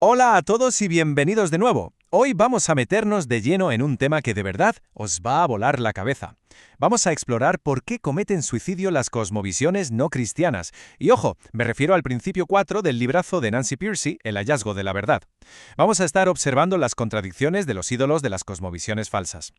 Hola a todos y bienvenidos de nuevo. Hoy vamos a meternos de lleno en un tema que de verdad os va a volar la cabeza. Vamos a explorar por qué cometen suicidio las cosmovisiones no cristianas. Y ojo, me refiero al principio 4 del librazo de Nancy Pearcey, El hallazgo de la verdad. Vamos a estar observando las contradicciones de los ídolos de las cosmovisiones falsas.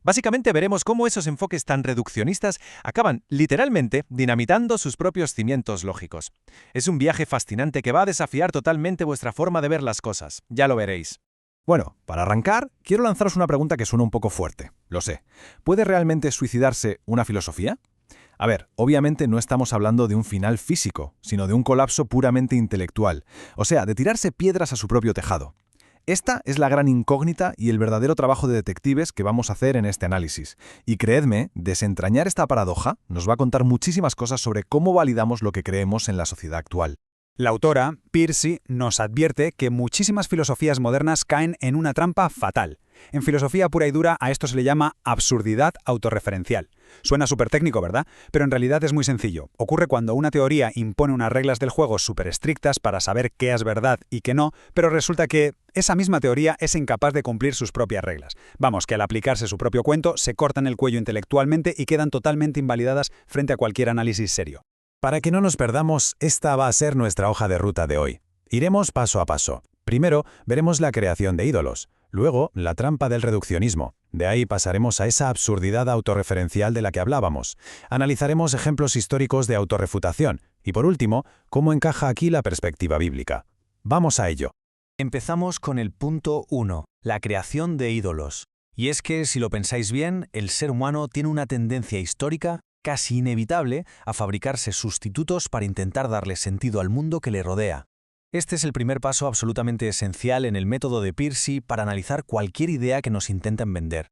Básicamente veremos cómo esos enfoques tan reduccionistas acaban, literalmente, dinamitando sus propios cimientos lógicos. Es un viaje fascinante que va a desafiar totalmente vuestra forma de ver las cosas. Ya lo veréis. Bueno, para arrancar, quiero lanzaros una pregunta que suena un poco fuerte, lo sé. ¿Puede realmente suicidarse una filosofía? A ver, obviamente no estamos hablando de un final físico, sino de un colapso puramente intelectual, o sea, de tirarse piedras a su propio tejado. Esta es la gran incógnita y el verdadero trabajo de detectives que vamos a hacer en este análisis. Y creedme, desentrañar esta paradoja nos va a contar muchísimas cosas sobre cómo validamos lo que creemos en la sociedad actual. La autora, Pearcey, nos advierte que muchísimas filosofías modernas caen en una trampa fatal. En filosofía pura y dura a esto se le llama absurdidad autorreferencial. Suena súper técnico, ¿verdad? Pero en realidad es muy sencillo. Ocurre cuando una teoría impone unas reglas del juego súper estrictas para saber qué es verdad y qué no, pero resulta que esa misma teoría es incapaz de cumplir sus propias reglas. Vamos, que al aplicarse su propio cuento se cortan el cuello intelectualmente y quedan totalmente invalidadas frente a cualquier análisis serio. Para que no nos perdamos, esta va a ser nuestra hoja de ruta de hoy. Iremos paso a paso. Primero, veremos la creación de ídolos. Luego, la trampa del reduccionismo. De ahí pasaremos a esa absurdidad autorreferencial de la que hablábamos. Analizaremos ejemplos históricos de autorrefutación. Y por último, cómo encaja aquí la perspectiva bíblica. Vamos a ello. Empezamos con el punto 1, la creación de ídolos. Y es que, si lo pensáis bien, el ser humano tiene una tendencia histórica casi inevitable a fabricarse sustitutos para intentar darle sentido al mundo que le rodea. Este es el primer paso absolutamente esencial en el método de Pearcey para analizar cualquier idea que nos intenten vender.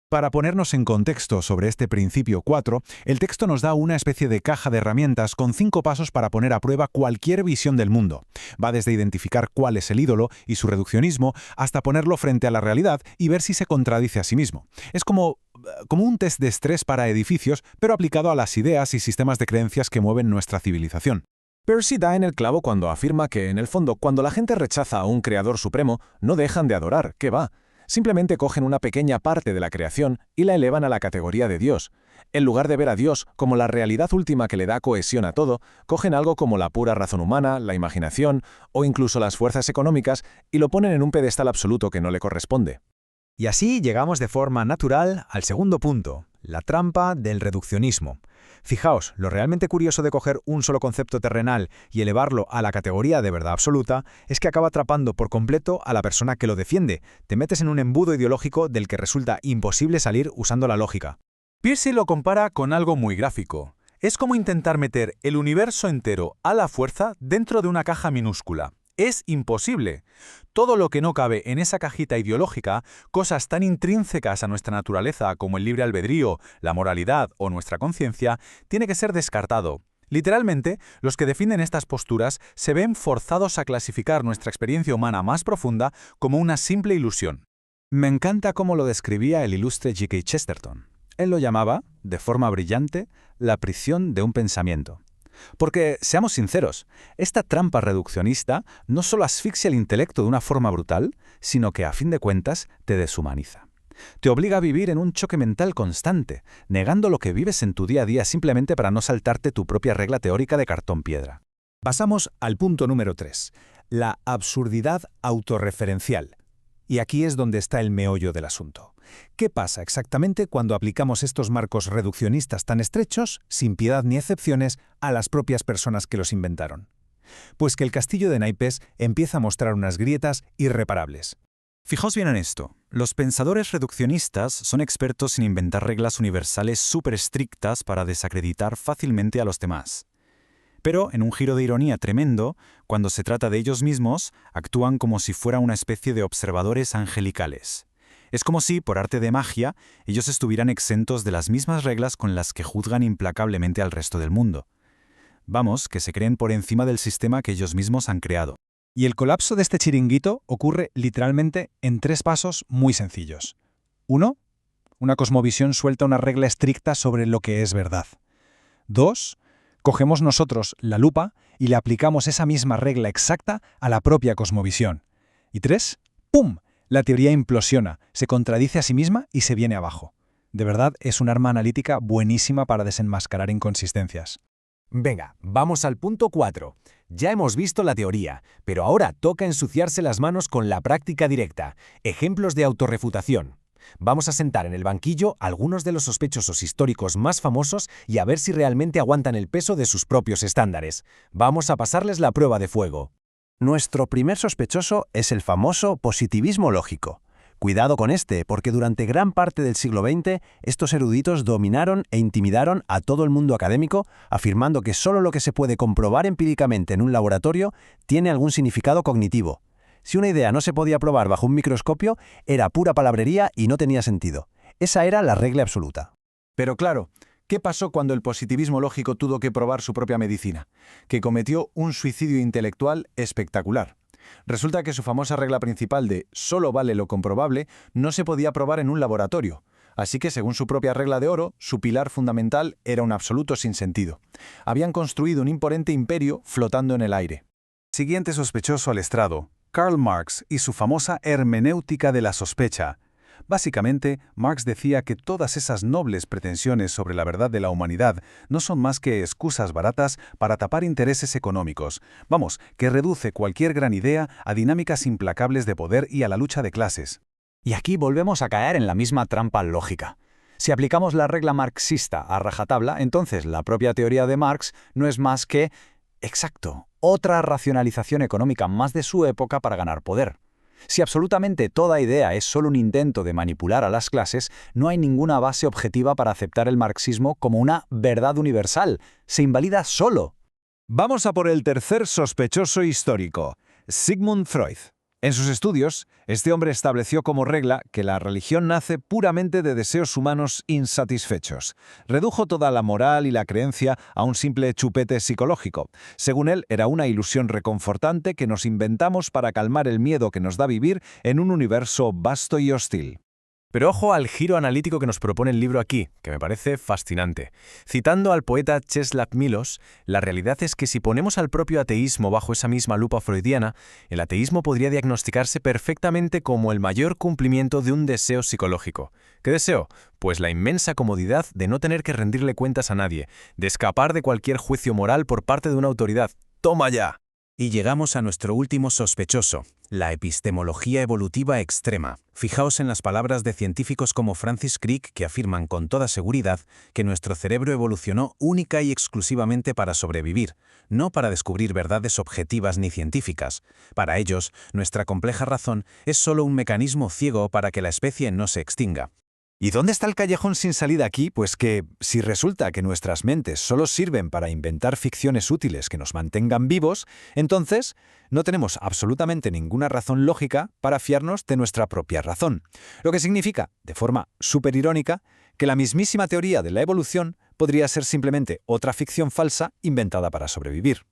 Para ponernos en contexto sobre este principio 4, el texto nos da una especie de caja de herramientas con 5 pasos para poner a prueba cualquier visión del mundo. Va desde identificar cuál es el ídolo y su reduccionismo hasta ponerlo frente a la realidad y ver si se contradice a sí mismo. Es como un test de estrés para edificios, pero aplicado a las ideas y sistemas de creencias que mueven nuestra civilización. Pearcey da en el clavo cuando afirma que, en el fondo, cuando la gente rechaza a un creador supremo, no dejan de adorar, ¿qué va? Simplemente cogen una pequeña parte de la creación y la elevan a la categoría de Dios. En lugar de ver a Dios como la realidad última que le da cohesión a todo, cogen algo como la pura razón humana, la imaginación o incluso las fuerzas económicas y lo ponen en un pedestal absoluto que no le corresponde. Y así llegamos de forma natural al segundo punto, la trampa del reduccionismo. Fijaos, lo realmente curioso de coger un solo concepto terrenal y elevarlo a la categoría de verdad absoluta es que acaba atrapando por completo a la persona que lo defiende. Te metes en un embudo ideológico del que resulta imposible salir usando la lógica. Pearcey lo compara con algo muy gráfico. Es como intentar meter el universo entero a la fuerza dentro de una caja minúscula. Es imposible. Todo lo que no cabe en esa cajita ideológica, cosas tan intrínsecas a nuestra naturaleza como el libre albedrío, la moralidad o nuestra conciencia, tiene que ser descartado. Literalmente, los que defienden estas posturas se ven forzados a clasificar nuestra experiencia humana más profunda como una simple ilusión. Me encanta cómo lo describía el ilustre G.K. Chesterton. Él lo llamaba, de forma brillante, la prisión de un pensamiento. Porque, seamos sinceros, esta trampa reduccionista no solo asfixia el intelecto de una forma brutal, sino que, a fin de cuentas, te deshumaniza. Te obliga a vivir en un choque mental constante, negando lo que vives en tu día a día simplemente para no saltarte tu propia regla teórica de cartón-piedra. Pasamos al punto número 3, la absurdidad autorreferencial. Y aquí es donde está el meollo del asunto. ¿Qué pasa exactamente cuando aplicamos estos marcos reduccionistas tan estrechos, sin piedad ni excepciones, a las propias personas que los inventaron? Pues que el castillo de naipes empieza a mostrar unas grietas irreparables. Fijaos bien en esto. Los pensadores reduccionistas son expertos en inventar reglas universales súper estrictas para desacreditar fácilmente a los demás. Pero, en un giro de ironía tremendo, cuando se trata de ellos mismos, actúan como si fuera una especie de observadores angelicales. Es como si, por arte de magia, ellos estuvieran exentos de las mismas reglas con las que juzgan implacablemente al resto del mundo. Vamos, que se creen por encima del sistema que ellos mismos han creado. Y el colapso de este chiringuito ocurre literalmente en 3 pasos muy sencillos. 1. Una cosmovisión suelta una regla estricta sobre lo que es verdad. 2. Cogemos nosotros la lupa y le aplicamos esa misma regla exacta a la propia cosmovisión. Y 3, ¡pum! La teoría implosiona, se contradice a sí misma y se viene abajo. De verdad, es un arma analítica buenísima para desenmascarar inconsistencias. Venga, vamos al punto 4. Ya hemos visto la teoría, pero ahora toca ensuciarse las manos con la práctica directa. Ejemplos de autorrefutación. Vamos a sentar en el banquillo a algunos de los sospechosos históricos más famosos y a ver si realmente aguantan el peso de sus propios estándares. Vamos a pasarles la prueba de fuego. Nuestro primer sospechoso es el famoso positivismo lógico. Cuidado con este, porque durante gran parte del siglo XX, estos eruditos dominaron e intimidaron a todo el mundo académico, afirmando que solo lo que se puede comprobar empíricamente en un laboratorio tiene algún significado cognitivo. Si una idea no se podía probar bajo un microscopio, era pura palabrería y no tenía sentido. Esa era la regla absoluta. Pero claro, ¿qué pasó cuando el positivismo lógico tuvo que probar su propia medicina? Que cometió un suicidio intelectual espectacular. Resulta que su famosa regla principal de «solo vale lo comprobable» no se podía probar en un laboratorio. Así que, según su propia regla de oro, su pilar fundamental era un absoluto sinsentido. Habían construido un imponente imperio flotando en el aire. Siguiente sospechoso al estrado, Karl Marx y su famosa hermenéutica de la sospecha. Básicamente, Marx decía que todas esas nobles pretensiones sobre la verdad de la humanidad no son más que excusas baratas para tapar intereses económicos. Vamos, que reduce cualquier gran idea a dinámicas implacables de poder y a la lucha de clases. Y aquí volvemos a caer en la misma trampa lógica. Si aplicamos la regla marxista a rajatabla, entonces la propia teoría de Marx no es más que, exacto, otra racionalización económica más de su época para ganar poder. Si absolutamente toda idea es solo un intento de manipular a las clases, no hay ninguna base objetiva para aceptar el marxismo como una verdad universal. Se invalida solo. Vamos a por el tercer sospechoso histórico, Sigmund Freud. En sus estudios, este hombre estableció como regla que la religión nace puramente de deseos humanos insatisfechos. Redujo toda la moral y la creencia a un simple chupete psicológico. Según él, era una ilusión reconfortante que nos inventamos para calmar el miedo que nos da vivir en un universo vasto y hostil. Pero ojo al giro analítico que nos propone el libro aquí, que me parece fascinante. Citando al poeta Czeslaw Milosz, la realidad es que si ponemos al propio ateísmo bajo esa misma lupa freudiana, el ateísmo podría diagnosticarse perfectamente como el mayor cumplimiento de un deseo psicológico. ¿Qué deseo? Pues la inmensa comodidad de no tener que rendirle cuentas a nadie, de escapar de cualquier juicio moral por parte de una autoridad. ¡Toma ya! Y llegamos a nuestro último sospechoso, la epistemología evolutiva extrema. Fijaos en las palabras de científicos como Francis Crick que afirman con toda seguridad que nuestro cerebro evolucionó única y exclusivamente para sobrevivir, no para descubrir verdades objetivas ni científicas. Para ellos, nuestra compleja razón es solo un mecanismo ciego para que la especie no se extinga. ¿Y dónde está el callejón sin salida aquí? Pues que, si resulta que nuestras mentes solo sirven para inventar ficciones útiles que nos mantengan vivos, entonces no tenemos absolutamente ninguna razón lógica para fiarnos de nuestra propia razón. Lo que significa, de forma súper irónica, que la mismísima teoría de la evolución podría ser simplemente otra ficción falsa inventada para sobrevivir.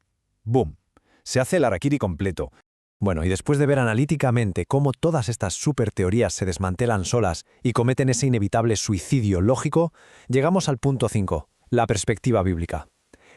¡Boom! Se hace el harakiri completo. Bueno, y después de ver analíticamente cómo todas estas superteorías se desmantelan solas y cometen ese inevitable suicidio lógico, llegamos al punto 5, la perspectiva bíblica.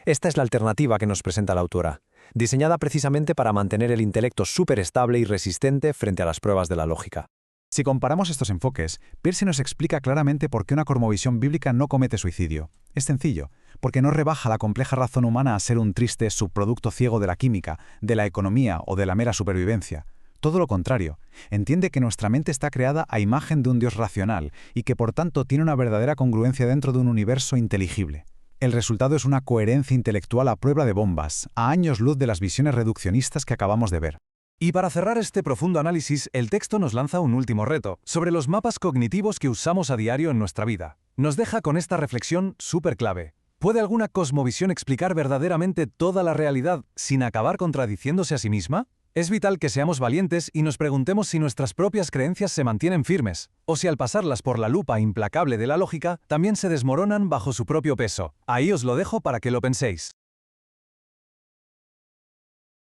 Esta es la alternativa que nos presenta la autora, diseñada precisamente para mantener el intelecto superestable y resistente frente a las pruebas de la lógica. Si comparamos estos enfoques, Peirce nos explica claramente por qué una cosmovisión bíblica no comete suicidio. Es sencillo, porque no rebaja la compleja razón humana a ser un triste subproducto ciego de la química, de la economía o de la mera supervivencia. Todo lo contrario, entiende que nuestra mente está creada a imagen de un Dios racional y que por tanto tiene una verdadera congruencia dentro de un universo inteligible. El resultado es una coherencia intelectual a prueba de bombas, a años luz de las visiones reduccionistas que acabamos de ver. Y para cerrar este profundo análisis, el texto nos lanza un último reto, sobre los mapas cognitivos que usamos a diario en nuestra vida. Nos deja con esta reflexión súper clave. ¿Puede alguna cosmovisión explicar verdaderamente toda la realidad sin acabar contradiciéndose a sí misma? Es vital que seamos valientes y nos preguntemos si nuestras propias creencias se mantienen firmes, o si al pasarlas por la lupa implacable de la lógica, también se desmoronan bajo su propio peso. Ahí os lo dejo para que lo penséis.